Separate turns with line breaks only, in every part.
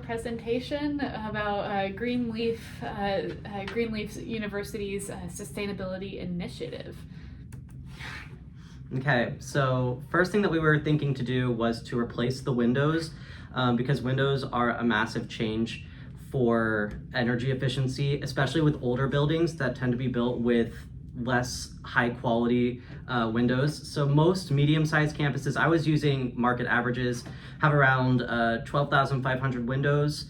Presentation about Greenleaf University's sustainability initiative.
Okay, so first thing that we were thinking to do was to replace the windows because windows are a massive change for energy efficiency, especially with older buildings that tend to be built with less high quality windows. So most medium-sized campuses, I was using market averages, have around 12,500 windows.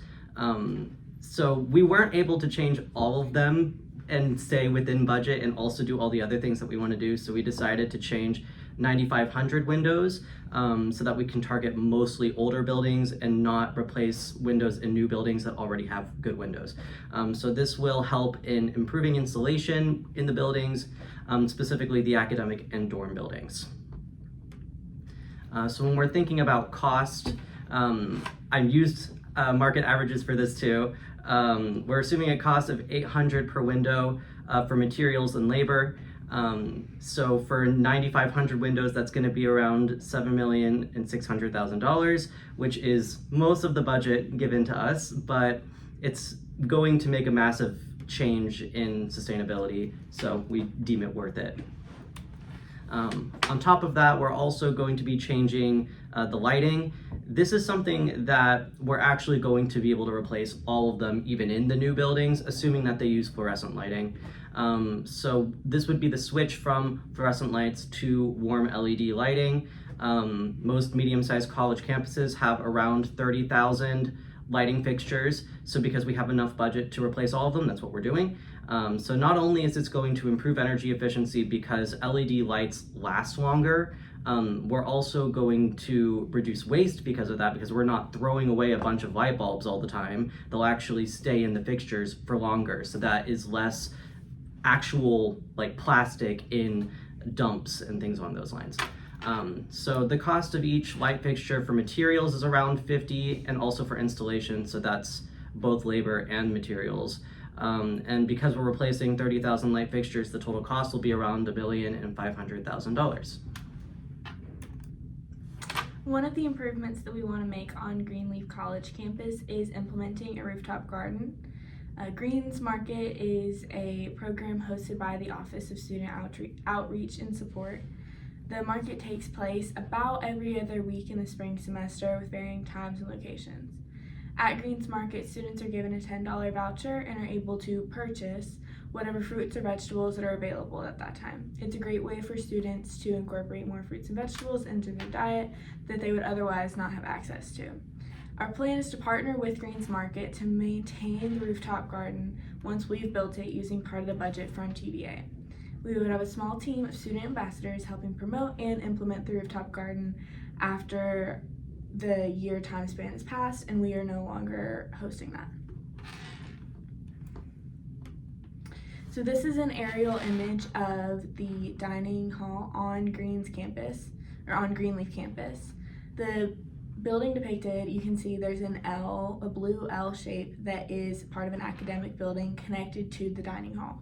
So we weren't able to change all of them and stay within budget and also do all the other things that we want to do. So we decided to change 9,500 windows so that we can target mostly older buildings and not replace windows in new buildings that already have good windows. So this will help in improving insulation in the buildings, specifically the academic and dorm buildings. So when we're thinking about cost, I've used market averages for this too. We're assuming a cost of $800 per window for materials and labor. So for 9,500 windows, that's going to be around $7,600,000, which is most of the budget given to us, but it's going to make a massive change in sustainability, so we deem it worth it. On top of that, we're also going to be changing the lighting. This is something that we're actually going to be able to replace all of them, even in the new buildings, assuming that they use fluorescent lighting. So this would be the switch from fluorescent lights to warm LED lighting. Most medium-sized college campuses have around 30,000 lighting fixtures. So because we have enough budget to replace all of them, that's what we're doing. So not only is this going to improve energy efficiency because LED lights last longer, we're also going to reduce waste because of that, because we're not throwing away a bunch of light bulbs all the time. They'll actually stay in the fixtures for longer. So that is less actual like plastic in dumps and things along those lines. So the cost of each light fixture for materials is around $50, and also for installation, so that's both labor and materials. And because we're replacing 30,000 light fixtures, the total cost will be around $1,500,000.
One of the improvements that we want to make on Greenleaf College campus is implementing a rooftop garden. Greens Market is a program hosted by the Office of Student Outreach and Support. The market takes place about every other week in the spring semester with varying times and locations. At Greens Market, students are given a $10 voucher and are able to purchase whatever fruits or vegetables that are available at that time. It's a great way for students to incorporate more fruits and vegetables into their diet that they would otherwise not have access to. Our plan is to partner with Greens Market to maintain the rooftop garden once we've built it using part of the budget from TVA. We would have a small team of student ambassadors helping promote and implement the rooftop garden after the year time span has passed and we are no longer hosting that. So this is an aerial image of the dining hall on Greenleaf campus. The building depicted, you can see there's an L, a blue L shape that is part of an academic building connected to the dining hall.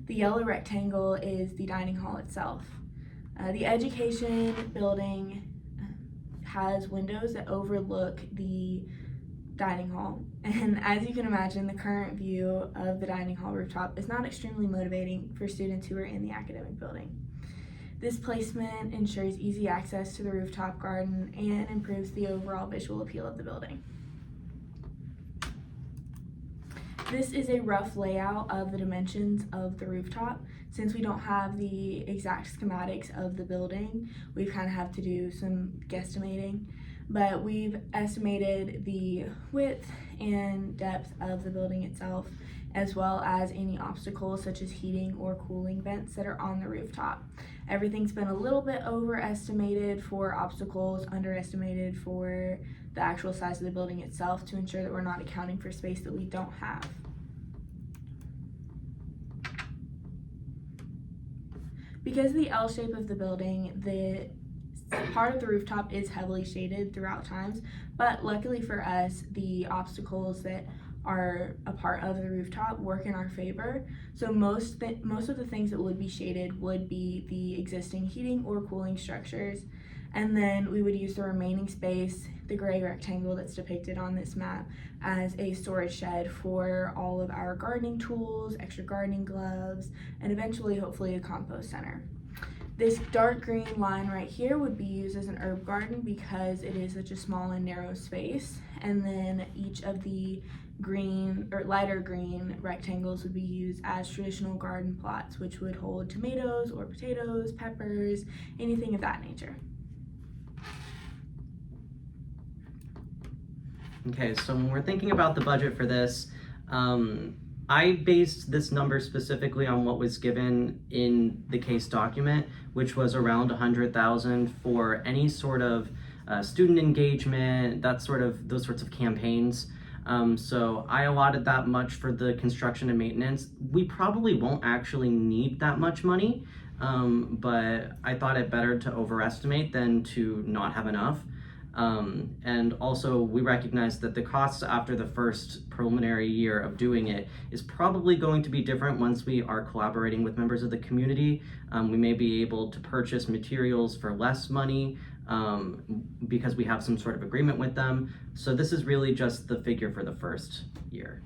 The yellow rectangle is the dining hall itself. The education building has windows that overlook the dining hall. And as you can imagine, the current view of the dining hall rooftop is not extremely motivating for students who are in the academic building. This placement ensures easy access to the rooftop garden and improves the overall visual appeal of the building. This is a rough layout of the dimensions of the rooftop. Since we don't have the exact schematics of the building, we kind of have to do some guesstimating, but we've estimated the width and depth of the building itself, as well as any obstacles such as heating or cooling vents that are on the rooftop. Everything's been a little bit overestimated for obstacles, underestimated for the actual size of the building itself to ensure that we're not accounting for space that we don't have. Because of the L shape of the building, the part of the rooftop is heavily shaded throughout times, but luckily for us, the obstacles that are a part of the rooftop work in our favor. So most of the things that would be shaded would be the existing heating or cooling structures, and then we would use the remaining space the gray rectangle that's depicted on this map as a storage shed for all of our gardening tools, extra gardening gloves, and eventually, hopefully, a compost center. This dark green line right here would be used as an herb garden because it is such a small and narrow space. And then each of the green or lighter green rectangles would be used as traditional garden plots, which would hold tomatoes or potatoes, peppers, anything of that nature.
Okay, so when we're thinking about the budget for this, I based this number specifically on what was given in the case document, which was around $100,000 for any sort of student engagement, those sorts of campaigns. So I allotted that much for the construction and maintenance. We probably won't actually need that much money, but I thought it better to overestimate than to not have enough. And also we recognize that the costs after the first preliminary year of doing it is probably going to be different once we are collaborating with members of the community. We may be able to purchase materials for less money because we have some sort of agreement with them. So this is really just the figure for the first year.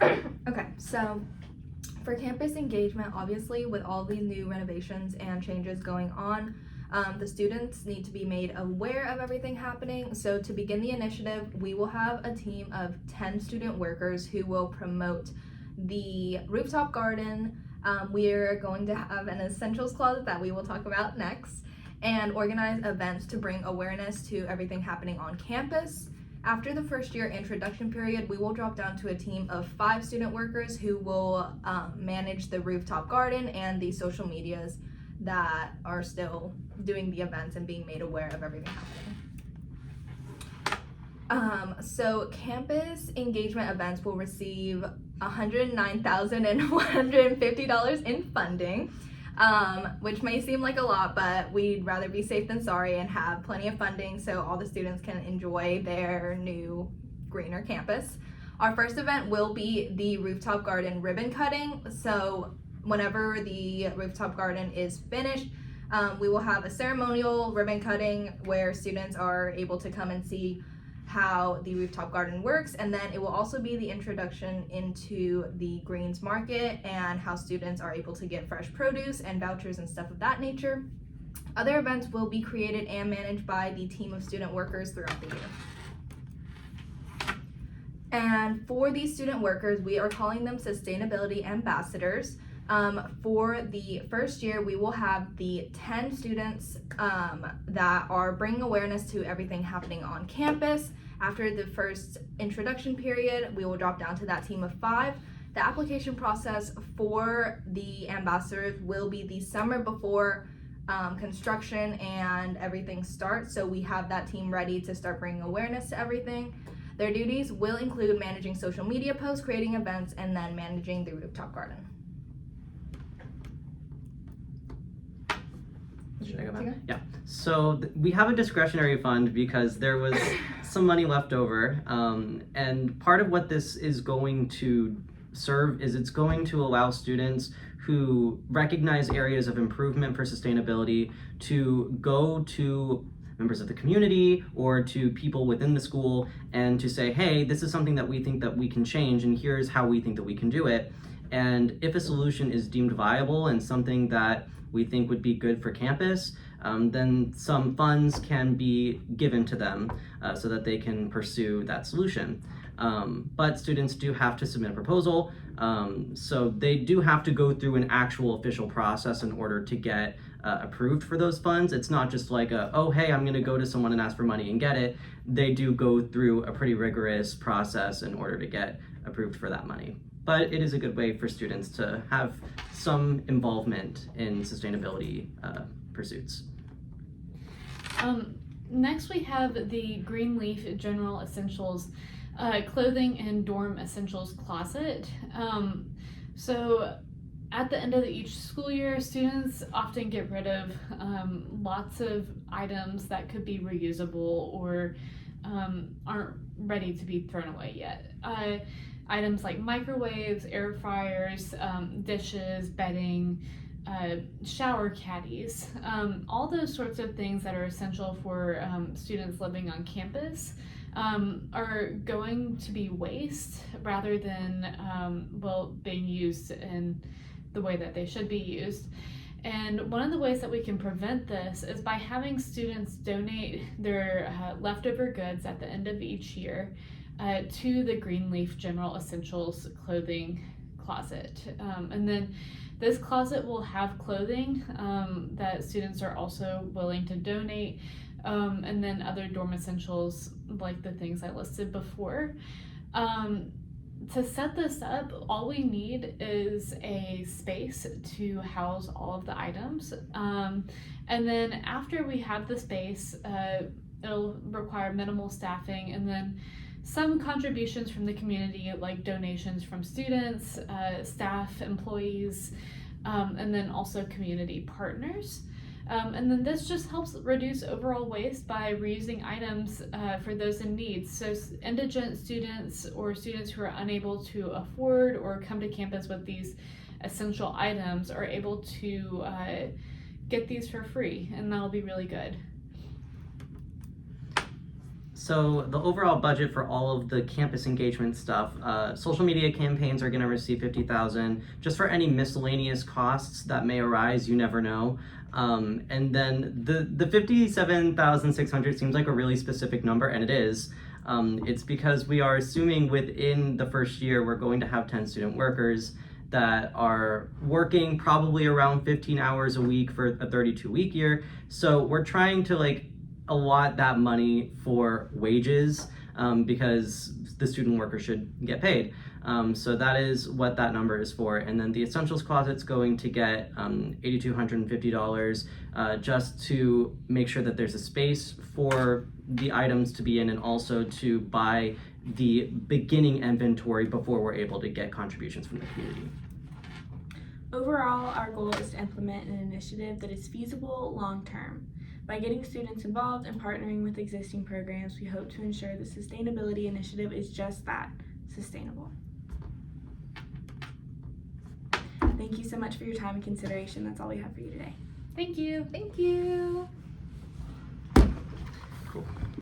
Okay, so for campus engagement, obviously with all these new renovations and changes going on, the students need to be made aware of everything happening. So to begin the initiative, we will have a team of 10 student workers who will promote the rooftop garden. We are going to have an essentials closet that we will talk about next, and organize events to bring awareness to everything happening on campus. After the first year introduction period, we will drop down to a team of 5 student workers who will manage the rooftop garden and the social medias that are still doing the events and being made aware of everything happening. So campus engagement events will receive $109,150 in funding, which may seem like a lot, but we'd rather be safe than sorry and have plenty of funding so all the students can enjoy their new greener campus. Our first event will be the rooftop garden ribbon cutting. So whenever the rooftop garden is finished, we will have a ceremonial ribbon cutting where students are able to come and see how the rooftop garden works, and then it will also be the introduction into the Greens Market and how students are able to get fresh produce and vouchers and stuff of that nature. Other events will be created and managed by the team of student workers throughout the year. And for these student workers, we are calling them sustainability ambassadors. For the first year, we will have the 10 students that are bringing awareness to everything happening on campus. After the first introduction period, we will drop down to that team of 5. The application process for the ambassadors will be the summer before construction and everything starts, so we have that team ready to start bringing awareness to everything. Their duties will include managing social media posts, creating events, and then managing the rooftop garden.
Should I go back? Yeah. So we have a discretionary fund because there was some money left over. And part of what this is going to serve is it's going to allow students who recognize areas of improvement for sustainability to go to members of the community or to people within the school and to say, hey, this is something that we think that we can change and here's how we think that we can do it. And if a solution is deemed viable and something that we think would be good for campus, then some funds can be given to them so that they can pursue that solution. But students do have to submit a proposal, so they do have to go through an actual official process in order to get approved for those funds. It's not just like oh hey, I'm gonna go to someone and ask for money and get it. They do go through a pretty rigorous process in order to get approved for that money. But it is a good way for students to have some involvement in sustainability pursuits.
Next we have the Greenleaf General Essentials Clothing and Dorm Essentials Closet. So at the end of each school year, students often get rid of lots of items that could be reusable or aren't ready to be thrown away yet. Items like microwaves, air fryers, dishes, bedding, shower caddies, all those sorts of things that are essential for students living on campus are going to be waste rather than being used in the way that they should be used. And one of the ways that we can prevent this is by having students donate their leftover goods at the end of each year to the Greenleaf General Essentials clothing closet. And then this closet will have clothing that students are also willing to donate, and then other dorm essentials like the things I listed before. To set this up, all we need is a space to house all of the items. And then after we have the space, it'll require minimal staffing and then some contributions from the community, like donations from students, staff, employees, and then also community partners. And then this just helps reduce overall waste by reusing items for those in need. So indigent students or students who are unable to afford or come to campus with these essential items are able to get these for free, and that'll be really good.
So the overall budget for all of the campus engagement stuff, social media campaigns are going to receive $50,000 just for any miscellaneous costs that may arise. You never know. And then the $57,600 seems like a really specific number, and it is. It's because we are assuming within the first year we're going to have 10 student workers that are working probably around 15 hours a week for a 32-week year. So we're trying to allot that money for wages because the student worker should get paid. So that is what that number is for. And then the essentials closet's going to get $8,250 just to make sure that there's a space for the items to be in, and also to buy the beginning inventory before we're able to get contributions from the community.
Overall, our goal is to implement an initiative that is feasible long-term. By getting students involved and partnering with existing programs, we hope to ensure the sustainability initiative is just that, sustainable. Thank you so much for your time and consideration. That's all we have for you today.
Thank you.
Thank you.
Cool.